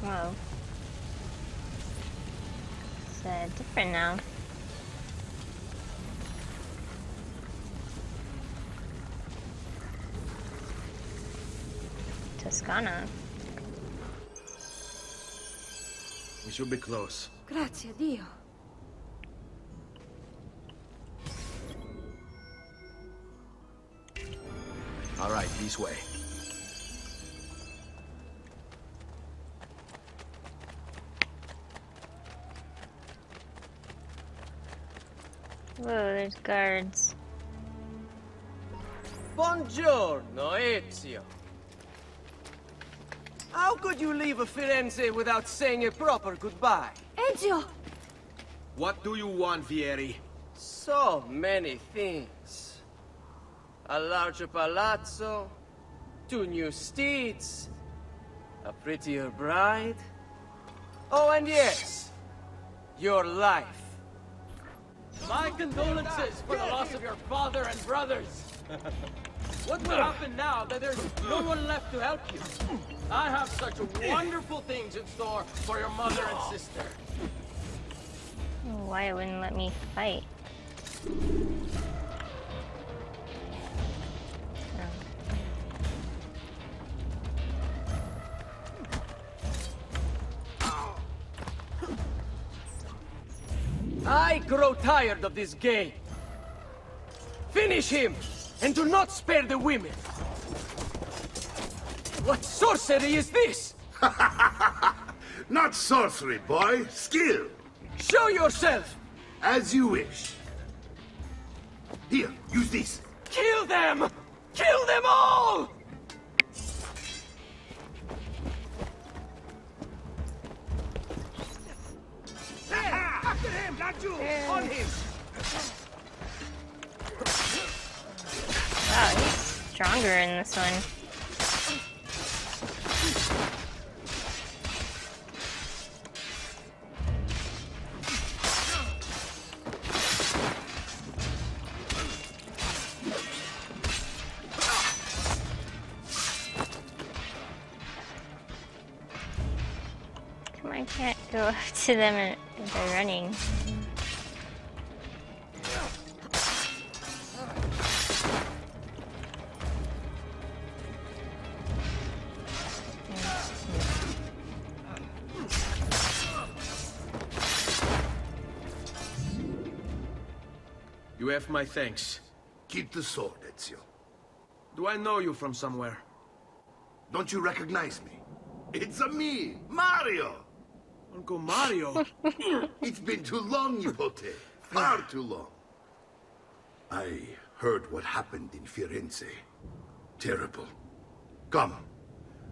Whoa. It's different now. Toscana. We should be close. Grazie, Dio. All right, this way. Whoa, there's guards. Buongiorno, Ezio. How could you leave a Firenze without saying a proper goodbye? Ezio! What do you want, Vieri? So many things. A larger palazzo, 2 new steeds, a prettier bride. Oh, and yes, your life. My condolences for the loss of your father and brothers. What will happen now that there's no one left to help you? I have such wonderful things in store for your mother and sister. Why it wouldn't let me fight? I grow tired of this game. Finish him, and do not spare the women. What sorcery is this? Not sorcery, boy. Skill. Show yourself! As you wish. Here, use this. Kill them! Kill them all! After him, Laju! On him! Wow, he's stronger in this one. Come on, I can't go up to them and they're running. You have my thanks. Keep the sword, Ezio. Do I know you from somewhere? Don't you recognize me? It's a me, Mario! Uncle Mario? It's been too long, Nipote. Far too long. I heard what happened in Firenze. Terrible. Come,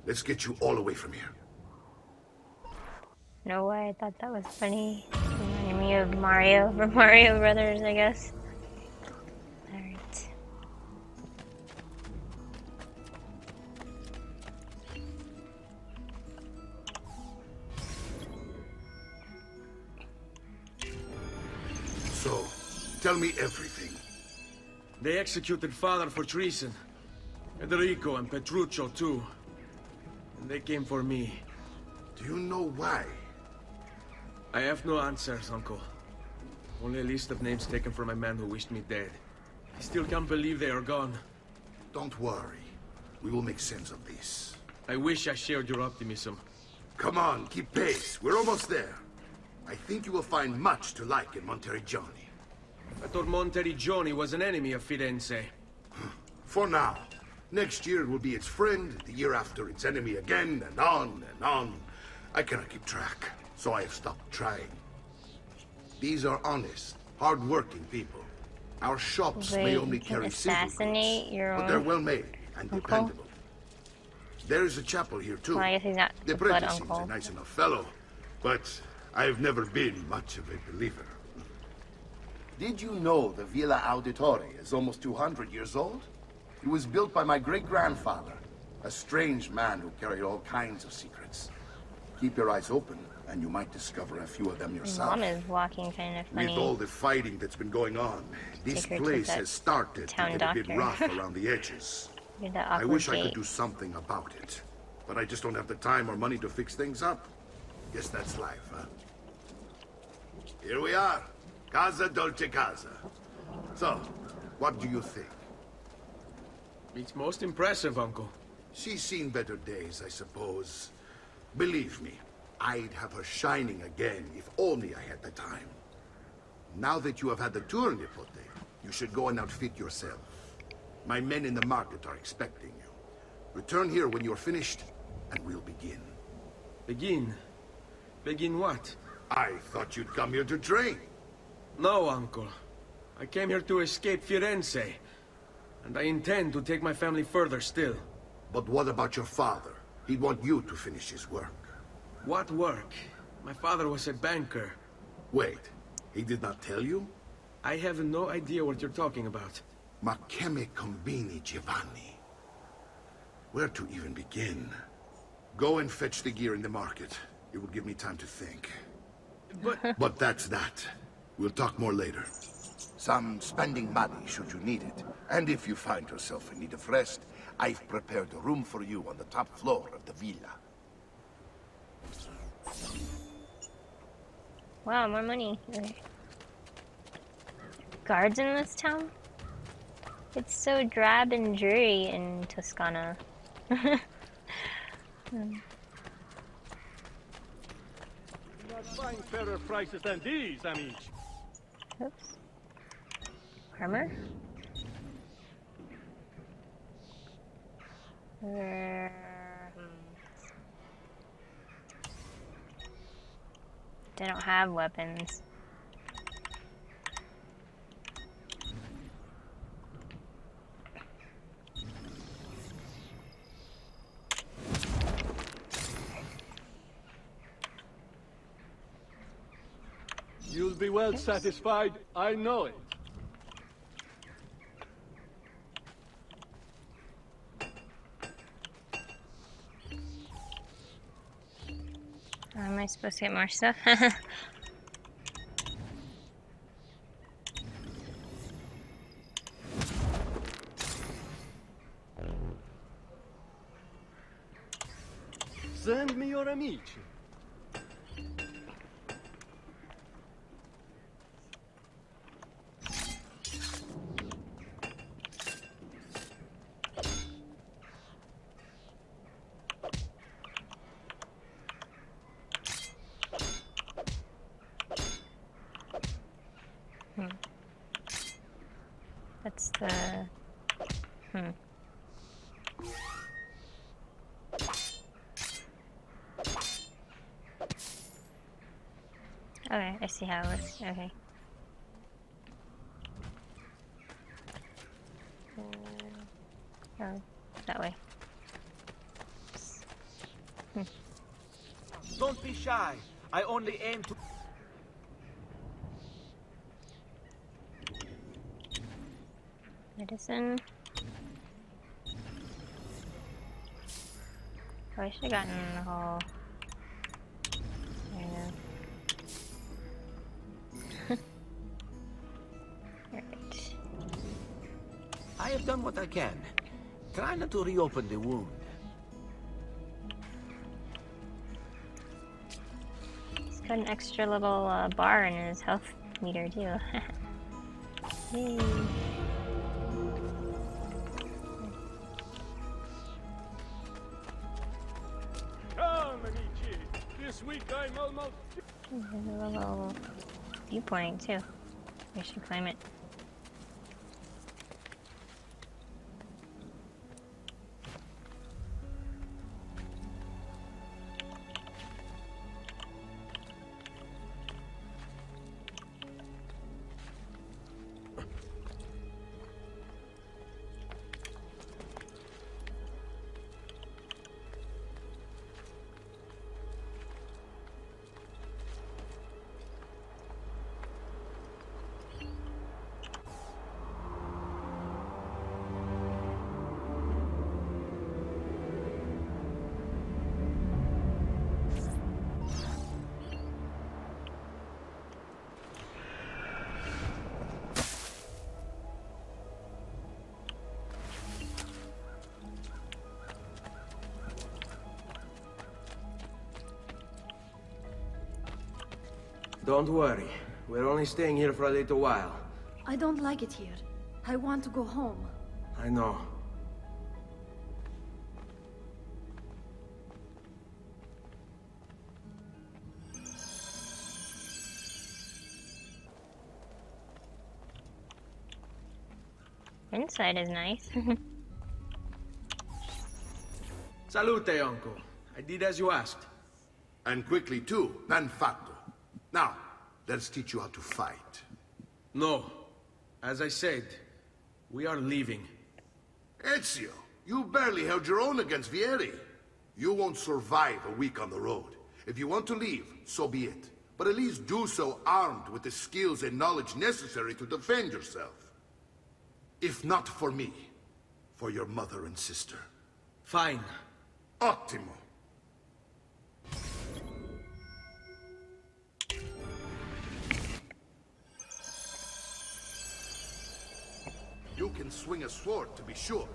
let's get you all away from here. No way, I thought that was funny. Reminding me of Mario from Mario Brothers, I guess. Alright. So, tell me everything. They executed father for treason. Federico and Petruccio too. And they came for me. Do you know why? I have no answers, Uncle. Only a list of names taken from my men who wished me dead. I still can't believe they are gone. Don't worry. We will make sense of this. I wish I shared your optimism. Come on, keep pace. We're almost there. I think you will find much to like in Montreal. I thought Montreal was an enemy of Firenze. For now. Next year it will be its friend, the year after its enemy again, and on and on. I cannot keep track, so I have stopped trying. These are honest, hard-working people. Our shops may only carry simple goods, but they're well made and dependable. There is a chapel here too. Well, I guess he's not The the blood apprentice seems a uncle. nice enough fellow, but I have never been much of a believer. Did you know the Villa Auditore is almost 200 years old? It was built by my great-grandfather, a strange man who carried all kinds of secrets. Keep your eyes open, and you might discover a few of them His yourself. mom is walking kind of With funny. all the fighting that's been going on, this Take her to place that has started to town get a bit doctor. rough around the edges. Look at that I awkward wish I gait. could do something about it. but I just don't have the time or money to fix things up. Guess that's life, huh? Here we are. Casa Dolce Casa. So, what do you think? It's most impressive, Uncle. She's seen better days, I suppose. Believe me, I'd have her shining again if only I had the time. Now that you have had the tour, Nipote, you should go and outfit yourself. My men in the market are expecting you. Return here when you're finished, and we'll begin. Begin? Begin what? I thought you'd come here to train. No, Uncle. I came here to escape Firenze. And I intend to take my family further still. But what about your father? He'd want you to finish his work. What work? My father was a banker. Wait, he did not tell you? I have no idea what you're talking about. Ma che me combini, Giovanni? Where to even begin? Go and fetch the gear in the market. It will give me time to think. But that's that. We'll talk more later. Some spending money should you need it. And if you find yourself in need of rest, I've prepared a room for you on the top floor of the villa. Wow, more money. Okay. Guards in this town? It's so drab and dreary in Toscana. Not buying fairer prices than these, amici. Oops. Armor? They don't have weapons. You'll be well satisfied, I know it. Am I supposed to get more stuff? Send me your amici. That's the... Okay, I see how it works. Okay. Oh, that way. Don't be shy. I only aim to... Medicine. Oh, I should have gotten the whole... Alright. I have done what I can. Try not to reopen the wound. He's got an extra little bar in his health meter too. Yay. Come, amici. This week I'm almost... There's a little viewpoint too. We should climb it. Don't worry. We're only staying here for a little while. I don't like it here. I want to go home. I know. Inside is nice. Salute, Uncle. I did as you asked. And quickly too, ben fatto. Now, let's teach you how to fight. No. As I said, we are leaving. Ezio, you barely held your own against Vieri. You won't survive a week on the road. If you want to leave, so be it. But at least do so armed with the skills and knowledge necessary to defend yourself. If not for me, for your mother and sister. Fine. Ottimo. You can swing a sword, to be sure,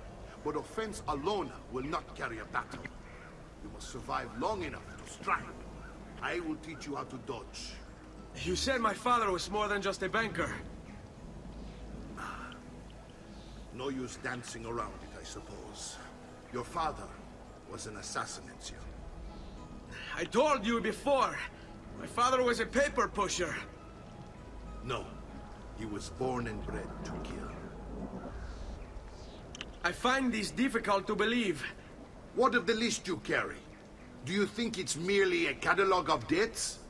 but offense alone will not carry a battle. You must survive long enough to strike. I will teach you how to dodge. You said my father was more than just a banker. No use dancing around it, I suppose. Your father was an assassin, Ezio. I told you before. My father was a paper pusher. No. He was born and bred to kill. I find this difficult to believe. What of the list you carry? Do you think it's merely a catalog of debts?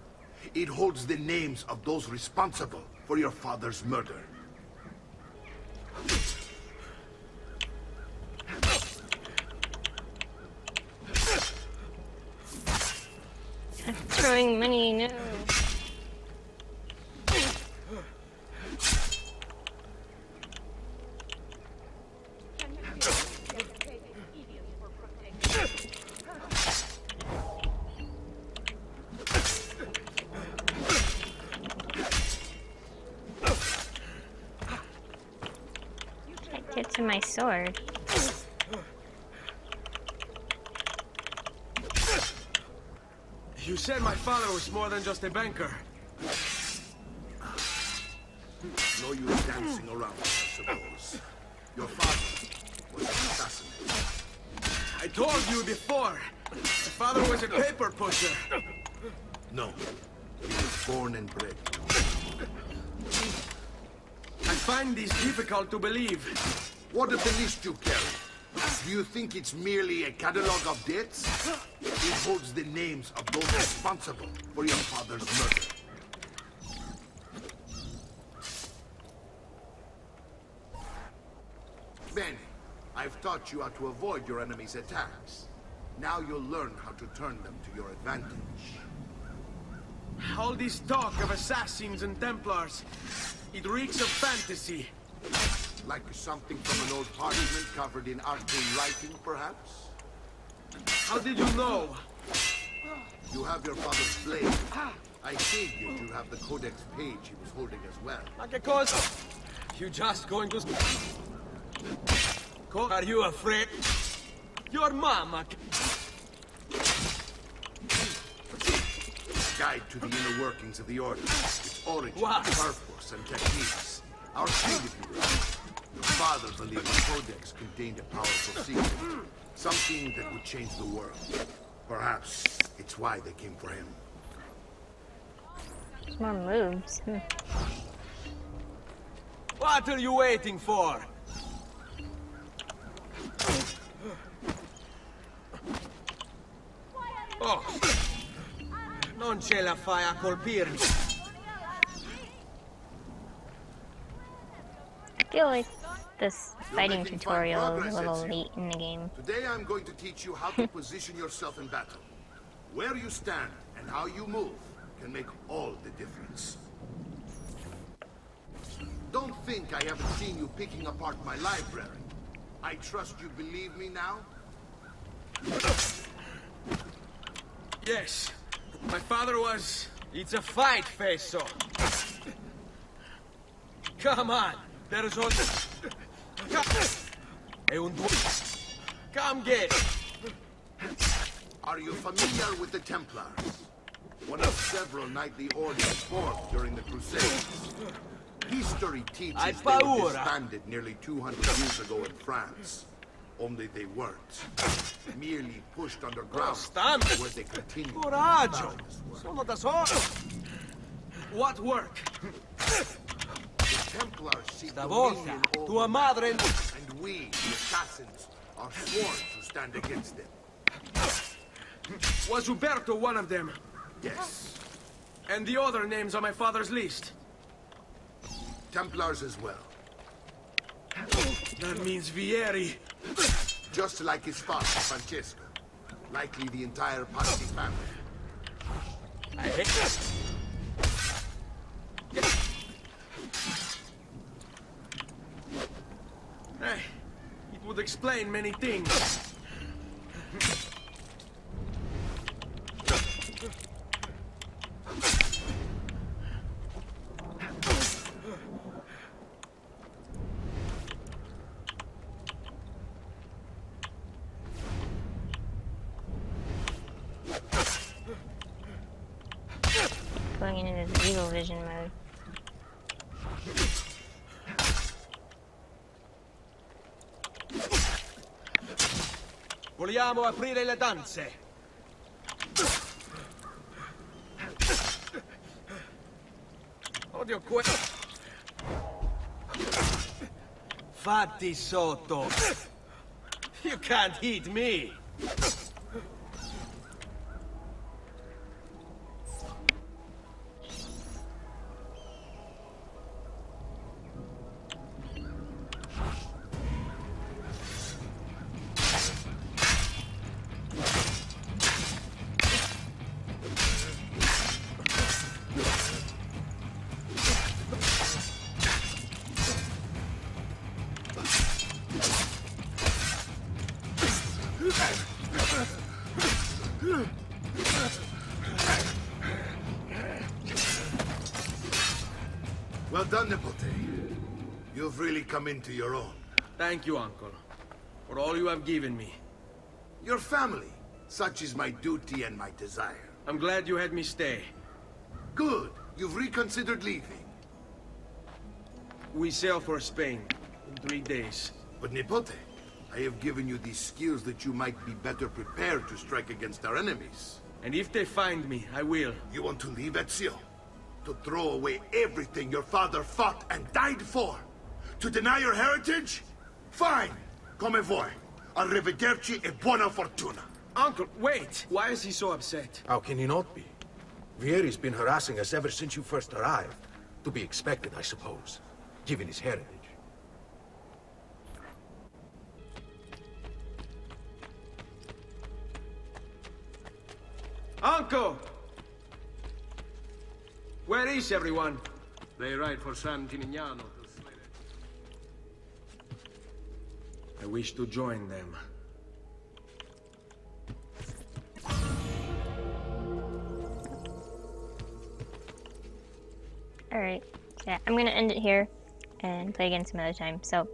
It holds the names of those responsible for your father's murder. Throwing money, no. Get to my sword. You said my father was more than just a banker. No use dancing around it, I suppose. Your father was an assassin. I told you before. My father was a paper pusher. No. He was born and bred. I find this difficult to believe. What of the list you carry? Do you think it's merely a catalog of debts? It holds the names of those responsible for your father's murder. Bene, I've taught you how to avoid your enemy's attacks. Now you'll learn how to turn them to your advantage. All this talk of assassins and Templars, it reeks of fantasy. Like something from an old parchment covered in arcane writing, perhaps? How did you know? You have your father's blade. I figured you have the codex page he was holding as well. Like cause you just going to... Are you afraid? Your mama... Guide to the inner workings of the Order. Its origin, purpose, and techniques. Our king, if you will. Your father believed the codex contained a powerful secret. Something that would change the world. Perhaps it's why they came for him. More moves. What are you waiting for? Oh, non ce la fai a colpirmi. I feel like this fighting tutorial is a little late in the game. Today I'm going to teach you how to position yourself in battle. Where you stand and how you move can make all the difference. Don't think I haven't seen you picking apart my library. I trust you believe me now? Yes, my father was... It's a fight, Fesso. Come on, there's all... Come get it. Are you familiar with the Templars? one of several knightly orders formed during the Crusades. History teaches they were disbanded nearly 200 years ago in France. Only they weren't. Merely pushed underground, where they continue. Coraggio! Sono da solo! What work? The Templars seek Stavolta, dominion over tua madre... and we, the assassins, are sworn to stand against them. Was Uberto one of them? Yes. And the other names on my father's list? Templars as well. That means Vieri. Just like his father, Francesco. Likely the entire Pazzi family. I hate that. Hey, it would explain many things. Going into the Eagle Vision mode. Vogliamo aprire le danze. Odio quello. Fatti sotto. You can't hit me. Well done, Nipote. You've really come into your own. Thank you, Uncle, for all you have given me. Your family. Such is my duty and my desire. I'm glad you had me stay. Good. You've reconsidered leaving. We sail for Spain in 3 days. But Nipote, I have given you these skills that you might be better prepared to strike against our enemies. And if they find me, I will. You want to leave, Ezio? To throw away everything your father fought and died for? To deny your heritage? Fine! Come vuoi. Arrivederci e buona fortuna. Uncle, wait! Why is he so upset? How can he not be? Vieri's been harassing us ever since you first arrived. To be expected, I suppose, given his heritage. Uncle! Where is everyone? They ride for San Gimignano to slay I wish to join them. Alright, yeah, I'm gonna end it here and play again some other time. So,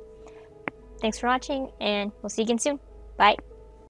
thanks for watching, and we'll see you again soon.